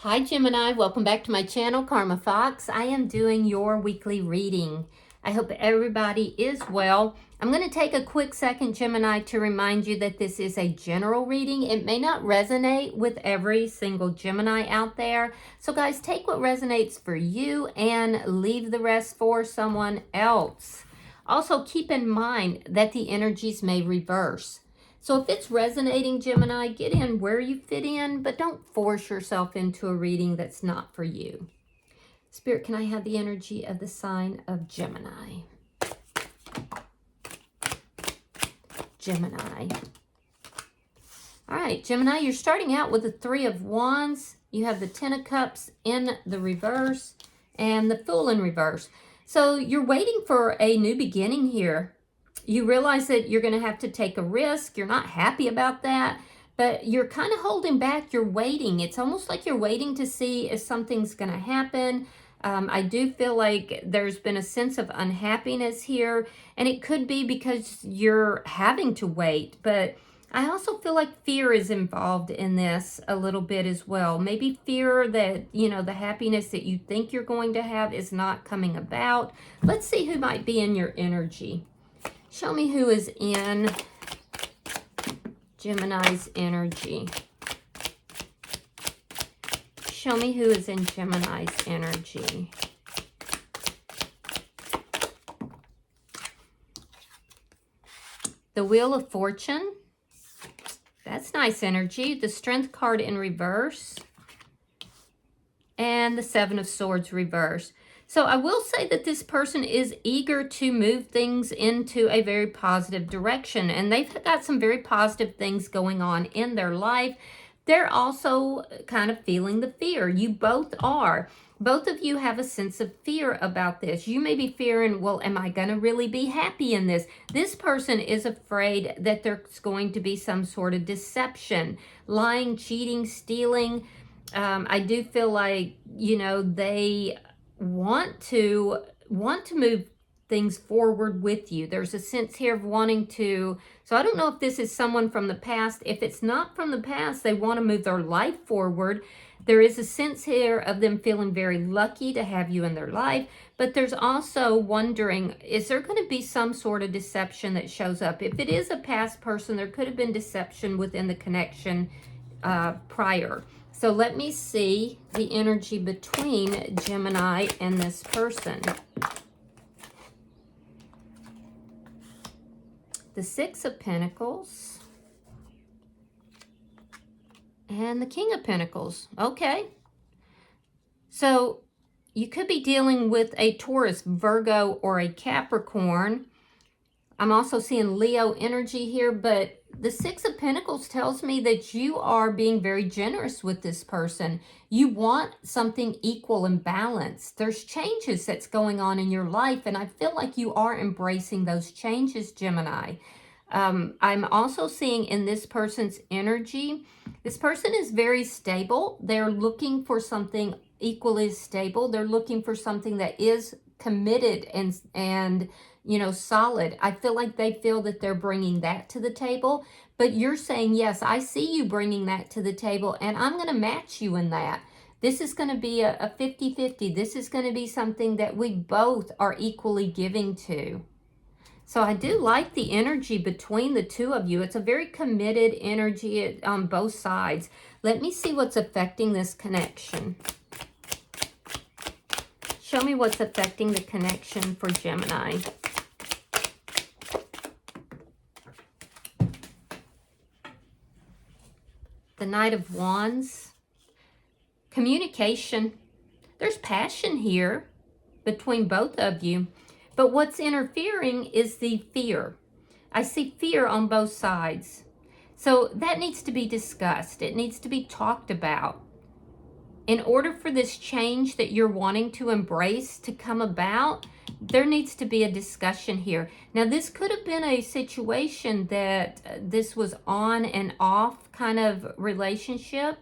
Hi Gemini, welcome back to my channel, Karma Fox. I am doing your weekly reading. I hope everybody is well. I'm going to take a quick second, Gemini, to remind you that this is a general reading. It may not resonate with every single Gemini out there. So guys, take what resonates for you and leave the rest for someone else. Also, keep in mind that the energies may reverse. So if it's resonating, Gemini, get in where you fit in, but don't force yourself into a reading that's not for you. Spirit, can I have the energy of the sign of Gemini? Gemini. All right, Gemini, you're starting out with the Three of Wands. You have the Ten of Cups in the reverse and the Fool in reverse. So you're waiting for a new beginning here. You realize that you're going to have to take a risk. You're not happy about that, but you're kind of holding back. You're waiting. It's almost like you're waiting to see if something's going to happen. I do feel like there's been a sense of unhappiness here, and it could be because you're having to wait, but I also feel like fear is involved in this a little bit as well. Maybe fear that, the happiness that you think you're going to have is not coming about. Let's see who might be in your energy. Show me who is in Gemini's energy. Show me who is in Gemini's energy. The Wheel of Fortune. That's nice energy. The Strength card in reverse. And the Seven of Swords reverse. So I will say that this person is eager to move things into a very positive direction. And they've got some very positive things going on in their life. They're also kind of feeling the fear. You both are. Both of you have a sense of fear about this. You may be fearing, well, am I going to really be happy in this? This person is afraid that there's going to be some sort of deception, lying, cheating, stealing. I do feel like, they want to move things forward with you. There's a sense here of wanting to, so I don't know if this is someone from the past. If it's not from the past, they want to move their life forward. There is a sense here of them feeling very lucky to have you in their life, but there's also wondering, is there going to be some sort of deception that shows up? If it is a past person, there could have been deception within the connection prior. So let me see the energy between Gemini and this person. The Six of Pentacles and the King of Pentacles. Okay. So you could be dealing with a Taurus, Virgo, or a Capricorn. I'm also seeing Leo energy here, but the Six of Pentacles tells me that you are being very generous with this person. You want something equal and balanced. There's changes that's going on in your life, and I feel like you are embracing those changes, Gemini. I'm also seeing in this person's energy, this person is very stable. They're looking for something equally stable. They're looking for something that is committed and solid. I feel like they feel that they're bringing that to the table, but you're saying, yes, I see you bringing that to the table, and I'm going to match you in that. This is going to be a 50-50. This is going to be something that we both are equally giving to. So I do like the energy between the two of you. It's a very committed energy on both sides. Let me see what's affecting this connection. Show me what's affecting the connection for Gemini. The Knight of Wands. Communication. There's passion here between both of you. But what's interfering is the fear. I see fear on both sides. So that needs to be discussed. It needs to be talked about. In order for this change that you're wanting to embrace to come about, there needs to be a discussion here. Now, this could have been a situation that this was on and off kind of relationship.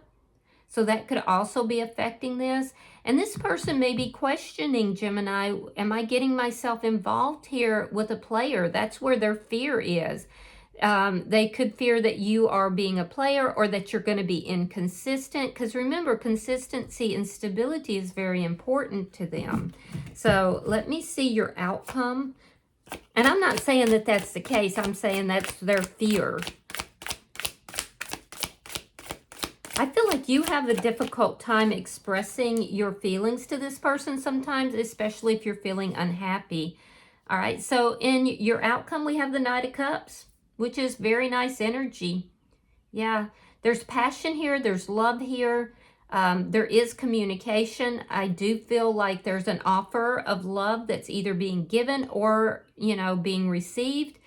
So that could also be affecting this. And this person may be questioning, Gemini, am I getting myself involved here with a player? That's where their fear is. They could fear that you are being a player or that you're going to be inconsistent, because remember, consistency and stability is very important to them. So let me see your outcome. And I'm not saying that that's the case. I'm saying that's their fear. I feel like you have a difficult time expressing your feelings to this person sometimes, especially if you're feeling unhappy. All right, so in your outcome, we have the Knight of Cups, which is very nice energy. Yeah, there's passion here. There's love here. There is communication. I do feel like there's an offer of love that's either being given or, you know, being received.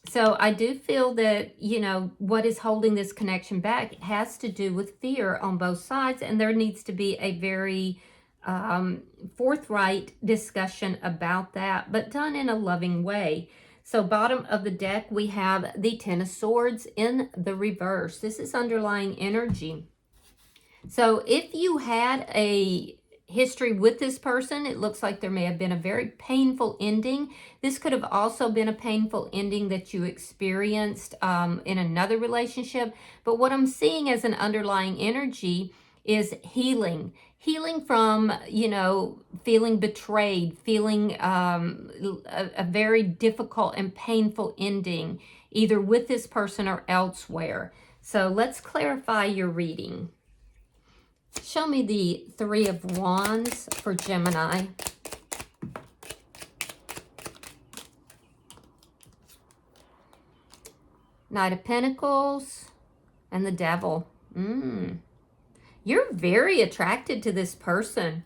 So I do feel that, you know, what is holding this connection back has to do with fear on both sides. And there needs to be a very forthright discussion about that, but done in a loving way. So bottom of the deck, we have the Ten of Swords in the reverse. This is underlying energy. So if you had a history with this person, it looks like there may have been a very painful ending. This could have also been a painful ending that you experienced in another relationship. But what I'm seeing as an underlying energy is healing. Healing from, you know, feeling betrayed, feeling a very difficult and painful ending, either with this person or elsewhere. So let's clarify your reading. Show me the Three of Wands for Gemini. Knight of Pentacles and the Devil. You're very attracted to this person.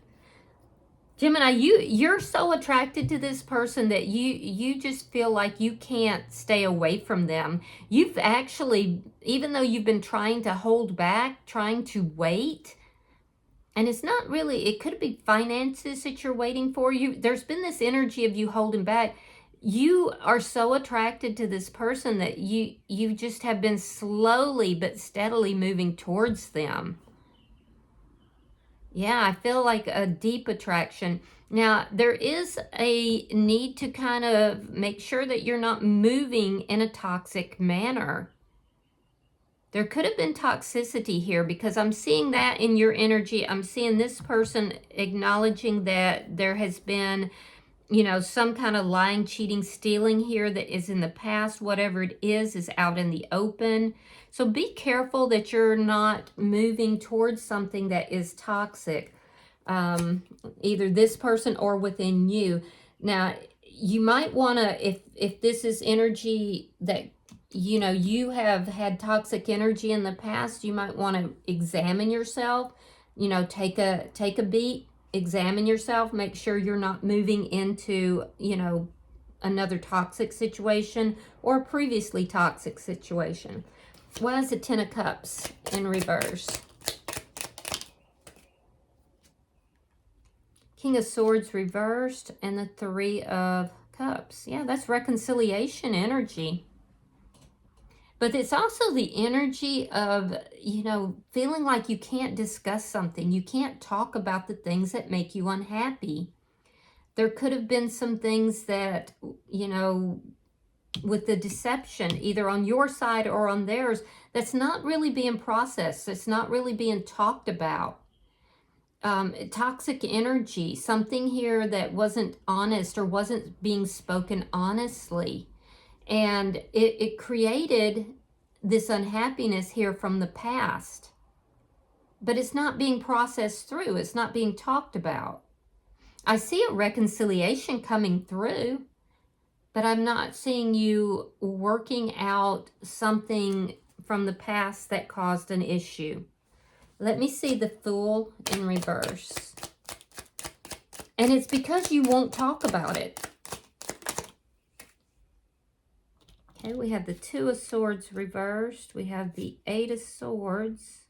Gemini, you're so attracted to this person that you just feel like you can't stay away from them. You've actually, even though you've been trying to hold back, trying to wait, and it's not really, it could be finances that you're waiting for. There's been this energy of you holding back. You are so attracted to this person that you just have been slowly but steadily moving towards them. Yeah, I feel like a deep attraction. Now, there is a need to kind of make sure that you're not moving in a toxic manner. There could have been toxicity here because I'm seeing that in your energy. I'm seeing this person acknowledging that there has been, you know, some kind of lying, cheating, stealing here that is in the past. Whatever it is out in the open. So be careful that you're not moving towards something that is toxic, either this person or within you. Now, you might want to, if this is energy that, you know, you have had toxic energy in the past, you might want to examine yourself, you know, take a beat, examine yourself, make sure you're not moving into, you know, another toxic situation or a previously toxic situation. Why is the Ten of Cups in reverse? King of Swords reversed and the Three of Cups. Yeah, that's reconciliation energy. But it's also the energy of, you know, feeling like you can't discuss something. You can't talk about the things that make you unhappy. There could have been some things that, you know, with the deception, either on your side or on theirs, that's not really being processed. It's not really being talked about. Toxic energy, something here that wasn't honest or wasn't being spoken honestly. And it created this unhappiness here from the past. But it's not being processed through. It's not being talked about. I see a reconciliation coming through, but I'm not seeing you working out something from the past that caused an issue. Let me see the Fool in reverse. And it's because you won't talk about it. Okay, we have the Two of Swords reversed. We have the Eight of Swords.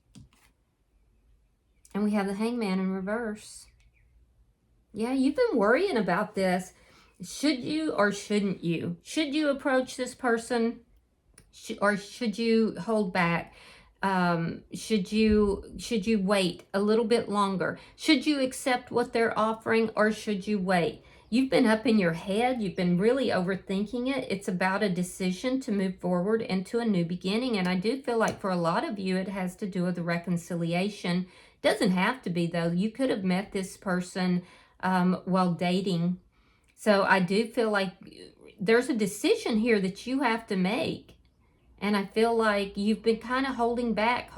And we have the Hangman in reverse. Yeah, you've been worrying about this. Should you or shouldn't you? Should you approach this person or should you hold back? Should you wait a little bit longer? Should you accept what they're offering or should you wait? You've been up in your head. You've been really overthinking it. It's about a decision to move forward into a new beginning. And I do feel like for a lot of you, it has to do with the reconciliation. Doesn't have to be, though. You could have met this person while dating. So I do feel like there's a decision here that you have to make. And I feel like you've been kind of holding back,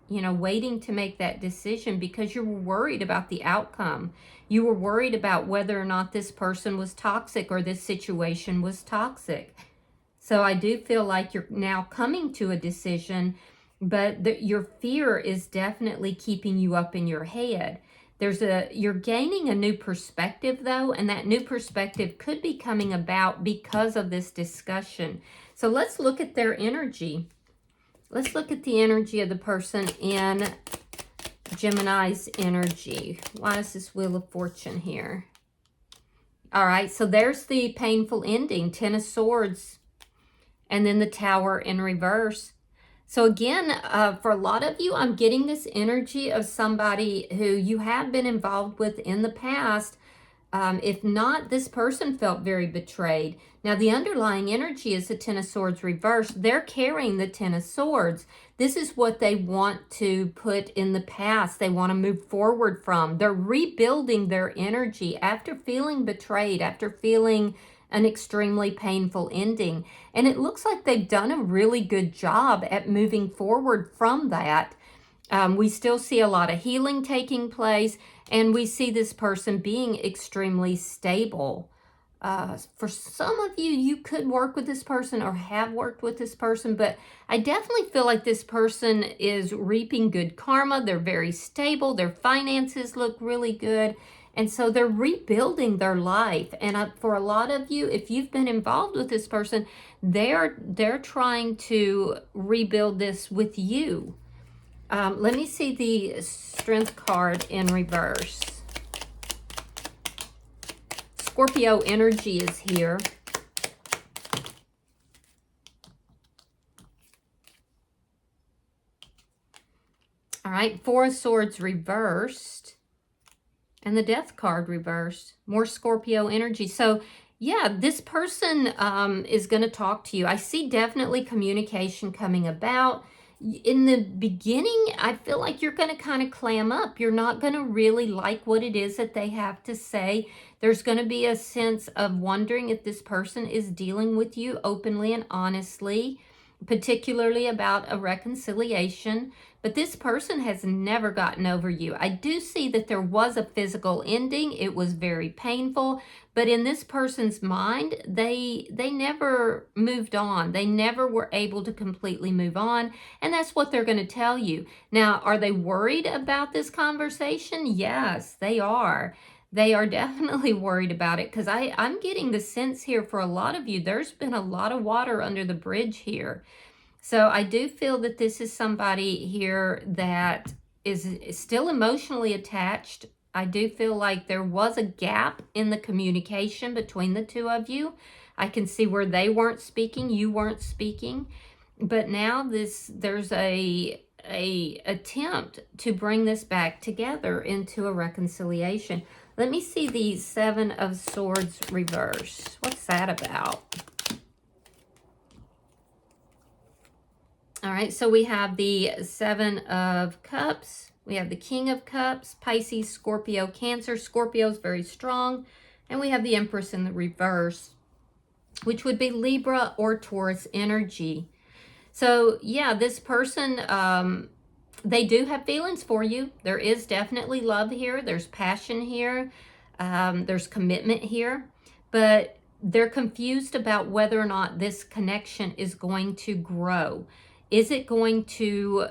you know, waiting to make that decision because you were worried about the outcome. You were worried about whether or not this person was toxic or this situation was toxic. So I do feel like you're now coming to a decision, but your fear is definitely keeping you up in your head. You're gaining a new perspective, though, and that new perspective could be coming about because of this discussion. So let's look at their energy. Let's look at the energy of the person in Gemini's energy. Why is this Wheel of Fortune here? All right, so there's the painful ending, Ten of Swords, and then the Tower in reverse. So again, for a lot of you, I'm getting this energy of somebody who you have been involved with in the past. If not, this person felt very betrayed. Now, the underlying energy is the Ten of Swords reversed. They're carrying the Ten of Swords. This is what they want to put in the past. They want to move forward from. They're rebuilding their energy after feeling betrayed, after feeling an extremely painful ending. And it looks like they've done a really good job at moving forward from that. We still see a lot of healing taking place, and we see this person being extremely stable. For some of you, you could work with this person or have worked with this person, but I definitely feel like this person is reaping good karma. They're very stable. Their finances look really good. And so they're rebuilding their life. And for a lot of you, if you've been involved with this person, they're trying to rebuild this with you. Let me see the Strength card in reverse. Scorpio energy is here. All right, Four of Swords reversed. And the Death card reversed. More Scorpio energy. So, yeah, this person is going to talk to you. I see definitely communication coming about. In the beginning, I feel like you're going to kind of clam up. You're not going to really like what it is that they have to say. There's going to be a sense of wondering if this person is dealing with you openly and honestly, particularly about a reconciliation. But this person has never gotten over you. I do see that there was a physical ending. It was very painful. But in this person's mind, they never moved on. They never were able to completely move on. And that's what they're going to tell you. Now, are they worried about this conversation? Yes, they are. They are definitely worried about it because I'm getting the sense here for a lot of you, there's been a lot of water under the bridge here. So I do feel that this is somebody here that is still emotionally attached. I do feel like there was a gap in the communication between the two of you. I can see where they weren't speaking, you weren't speaking. But now there's a attempt to bring this back together into a reconciliation. Let me see the Seven of Swords reverse. What's that about? All right, so we have the Seven of Cups. We have the King of Cups, Pisces, Scorpio, Cancer. Scorpio's very strong. And we have the Empress in the reverse, which would be Libra or Taurus energy. So, yeah, this person, they do have feelings for you. There is definitely love here. There's passion here. There's commitment here. But they're confused about whether or not this connection is going to grow. Is it going to,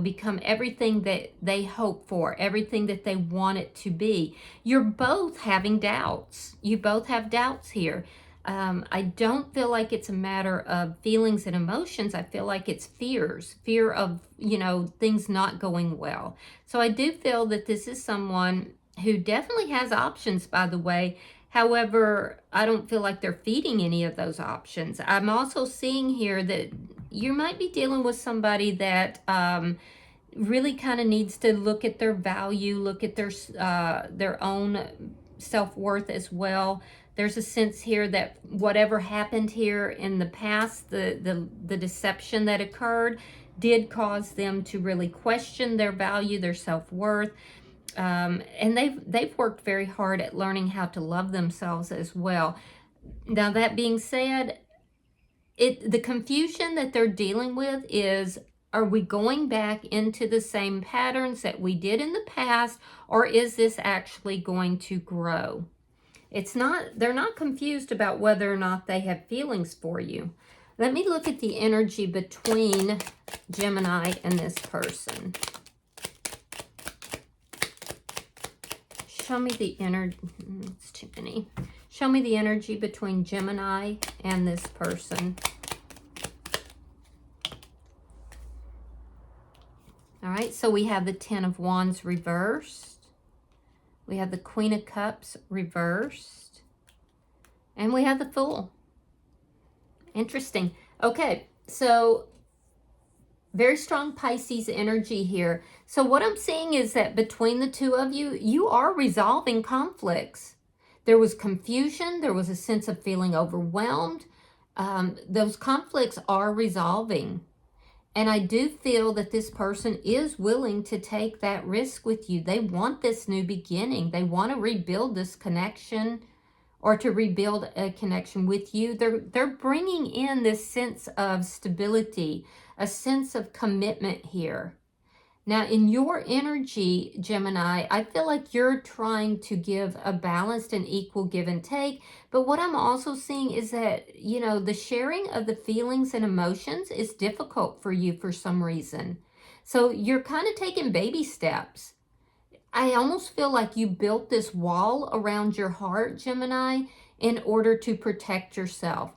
become everything that they hope for, everything that they want it to be? You're both having doubts. You both have doubts here. I don't feel like it's a matter of feelings and emotions. I feel like it's fears, fear of, things not going well. So I do feel that this is someone who definitely has options, by the way. However, I don't feel like they're feeding any of those options. I'm also seeing here that you might be dealing with somebody that really kind of needs to look at their value, look at their own self-worth as well. There's a sense here that whatever happened here in the past, the deception that occurred, did cause them to really question their value, their self-worth. And they've worked very hard at learning how to love themselves as well. Now, that being said, the confusion that they're dealing with is, are we going back into the same patterns that we did in the past, or is this actually going to grow? It's not, they're not confused about whether or not they have feelings for you. Let me look at the energy between Gemini and this person. Show me the energy. It's too many. Show me the energy between Gemini and this person. All right, so we have the Ten of Wands reversed. We have the Queen of Cups reversed. And we have the Fool. Interesting. Okay, so very strong Pisces energy here. So what I'm seeing is that between the two of you, you are resolving conflicts. There was confusion. There was a sense of feeling overwhelmed. Those conflicts are resolving. And I do feel that this person is willing to take that risk with you. They want this new beginning. They want to rebuild this connection, or to rebuild a connection with you. They're bringing in this sense of stability, a sense of commitment here. Now, in your energy, Gemini, I feel like you're trying to give a balanced and equal give and take. But what I'm also seeing is that, you know, the sharing of the feelings and emotions is difficult for you for some reason. So you're kind of taking baby steps. I almost feel like you built this wall around your heart, Gemini, in order to protect yourself.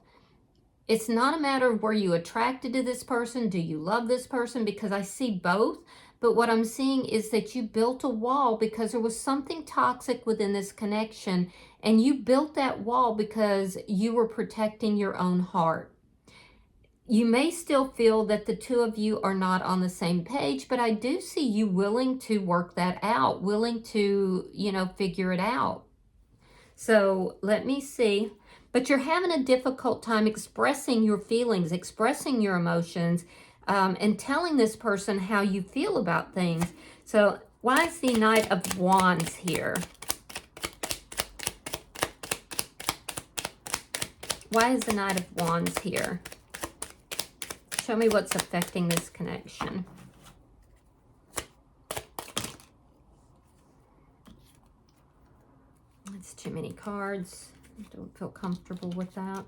It's not a matter of were you attracted to this person? Do you love this person? Because I see both. But what I'm seeing is that you built a wall because there was something toxic within this connection. And you built that wall because you were protecting your own heart. You may still feel that the two of you are not on the same page, but I do see you willing to work that out, willing to, you know, figure it out. So let me see. But you're having a difficult time expressing your feelings, expressing your emotions, and telling this person how you feel about things. So why is the Knight of Wands here? Why is the Knight of Wands here? Show me what's affecting this connection. That's too many cards. I don't feel comfortable with that.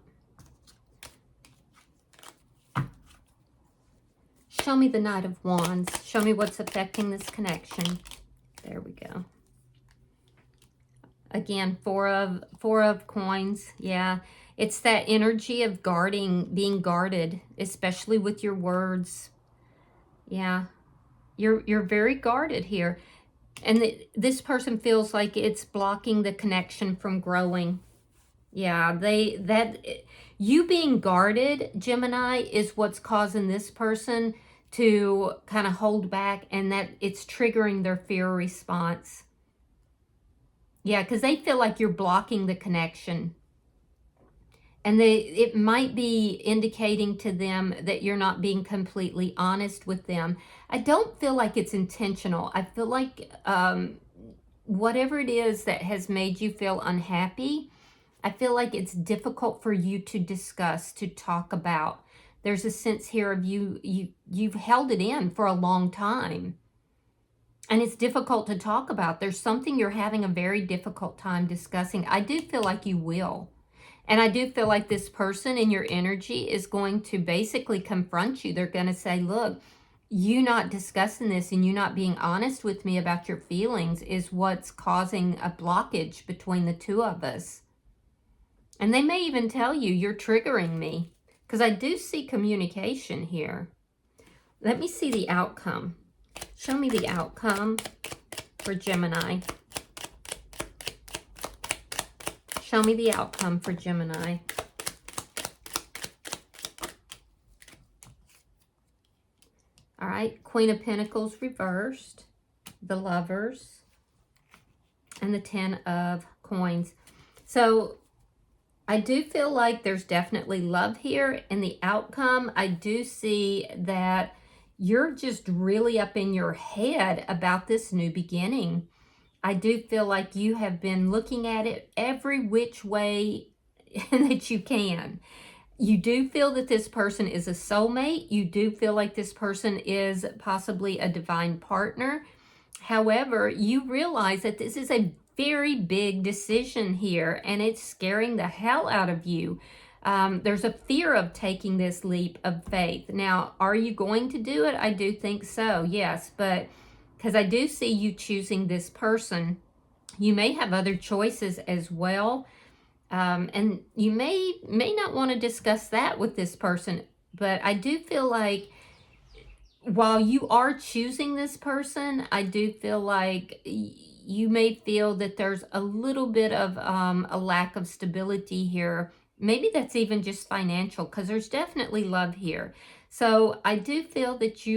Show me the Knight of Wands. Show me what's affecting this connection. There we go. Again, four of coins. Yeah, it's that energy of guarding, being guarded, especially with your words. Yeah, you're very guarded here. And this person feels like it's blocking the connection from growing. Yeah, you being guarded, Gemini, is what's causing this person to kind of hold back, and that it's triggering their fear response. Yeah, because they feel like you're blocking the connection. And it might be indicating to them that you're not being completely honest with them. I don't feel like it's intentional. I feel like whatever it is that has made you feel unhappy, I feel like it's difficult for you to discuss, to talk about. There's a sense here of you've held it in for a long time. And it's difficult to talk about. There's something you're having a very difficult time discussing. I do feel like you will. And I do feel like this person in your energy is going to basically confront you. They're going to say, look, you not discussing this and you not being honest with me about your feelings is what's causing a blockage between the two of us. And they may even tell you, you're triggering me. Because I do see communication here. Let me see the outcome. Show me the outcome for Gemini. Show me the outcome for Gemini. All right, Queen of Pentacles reversed, the Lovers, and the Ten of coins. So I do feel like there's definitely love here. In the outcome, I do see that you're just really up in your head about this new beginning. I do feel like you have been looking at it every which way that you can. You do feel that this person is a soulmate. You do feel like this person is possibly a divine partner. However, you realize that this is a very big decision here, and it's scaring the hell out of you. There's a fear of taking this leap of faith. Now, are you going to do it? I do think so, yes, but because I do see you choosing this person. You may have other choices as well. And you may not want to discuss that with this person, but I do feel like while you are choosing this person, I do feel like you may feel that there's a little bit of a lack of stability here. Maybe that's even just financial, because there's definitely love here. So I do feel that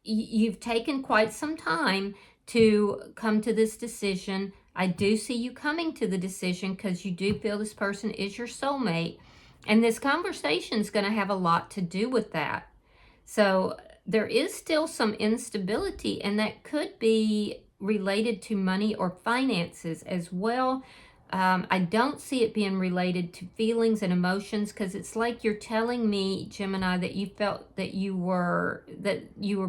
you've taken quite some time to come to this decision. I do see you coming to the decision because you do feel this person is your soulmate. And this conversation is going to have a lot to do with that. So there is still some instability, and that could be related to money or finances as well. I don't see it being related to feelings and emotions, because it's like you're telling me, Gemini, that you felt that you were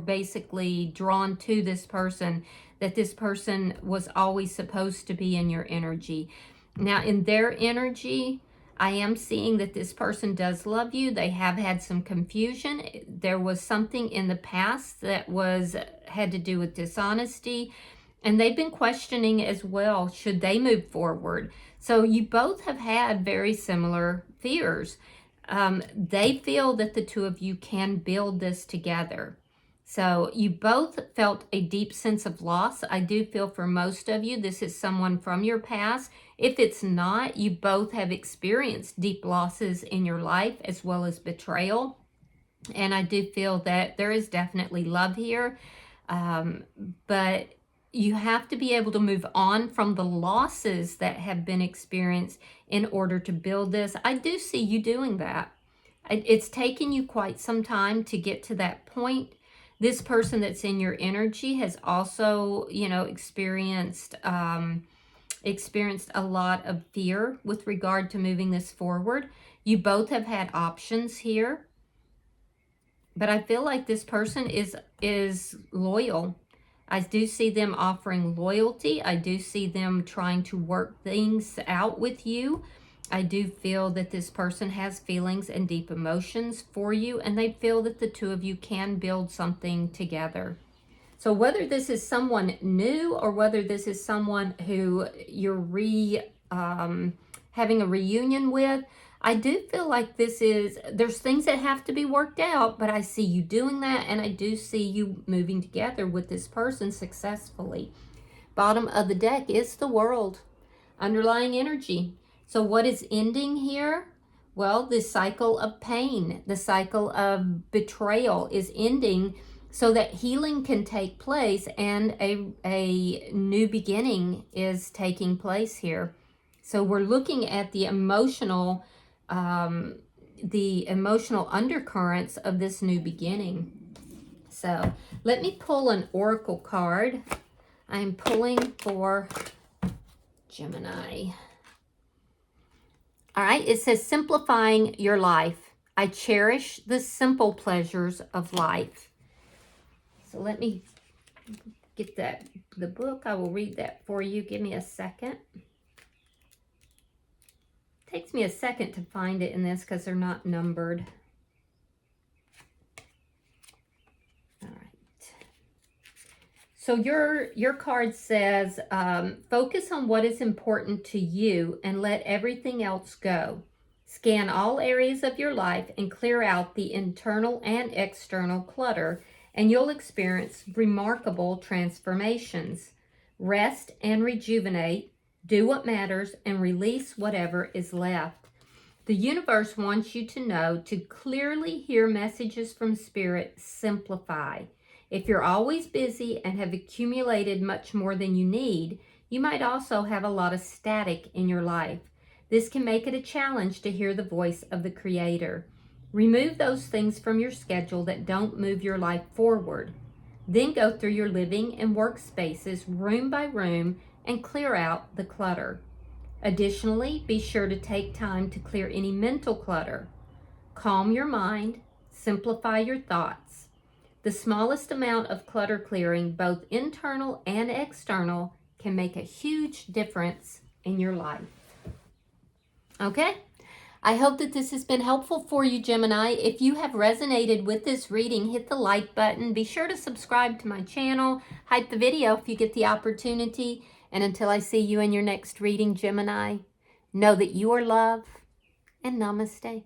basically drawn to this person, that this person was always supposed to be in your energy. Now, in their energy, I am seeing that this person does love you. They have had some confusion. There was something in the past that had to do with dishonesty. And they've been questioning as well, should they move forward? So you both have had very similar fears. They feel that the two of you can build this together. So you both felt a deep sense of loss. I do feel for most of you, this is someone from your past. If it's not, you both have experienced deep losses in your life as well as betrayal. And I do feel that there is definitely love here. But you have to be able to move on from the losses that have been experienced in order to build this. I do see you doing that. It's taken you quite some time to get to that point. This person that's in your energy has also, experienced a lot of fear with regard to moving this forward. You both have had options here, but I feel like this person is loyal. I do see them offering loyalty. I do see them trying to work things out with you. I do feel that this person has feelings and deep emotions for you, and they feel that the two of you can build something together. So whether this is someone new or whether this is someone who you're having a reunion with, I do feel like there's things that have to be worked out, but I see you doing that, and I do see you moving together with this person successfully. Bottom of the deck is the World, underlying energy. So what is ending here? Well, the cycle of pain, the cycle of betrayal is ending so that healing can take place, and a new beginning is taking place here. So we're looking at the emotional undercurrents of this new beginning. So let me pull an oracle card. I'm pulling for Gemini. All right, it says, simplifying your life. I cherish the simple pleasures of life. So let me get the book. I will read that for you. Give me a second. Takes me a second to find it in this because they're not numbered. All right. So your card says, focus on what is important to you and let everything else go. Scan all areas of your life and clear out the internal and external clutter, and you'll experience remarkable transformations. Rest and rejuvenate. Do what matters and release whatever is left. The universe wants you to know to clearly hear messages from Spirit. Simplify. If you're always busy and have accumulated much more than you need You might also have a lot of static in your life. This can make it a challenge to hear the voice of the Creator. Remove those things from your schedule that don't move your life forward. Then go through your living and work spaces room by room and clear out the clutter. Additionally, be sure to take time to clear any mental clutter. Calm your mind, simplify your thoughts. The smallest amount of clutter clearing, both internal and external, can make a huge difference in your life. Okay? I hope that this has been helpful for you, Gemini. If you have resonated with this reading, hit the like button. Be sure to subscribe to my channel. Hype the video if you get the opportunity. And until I see you in your next reading, Gemini, know that you are loved, and namaste.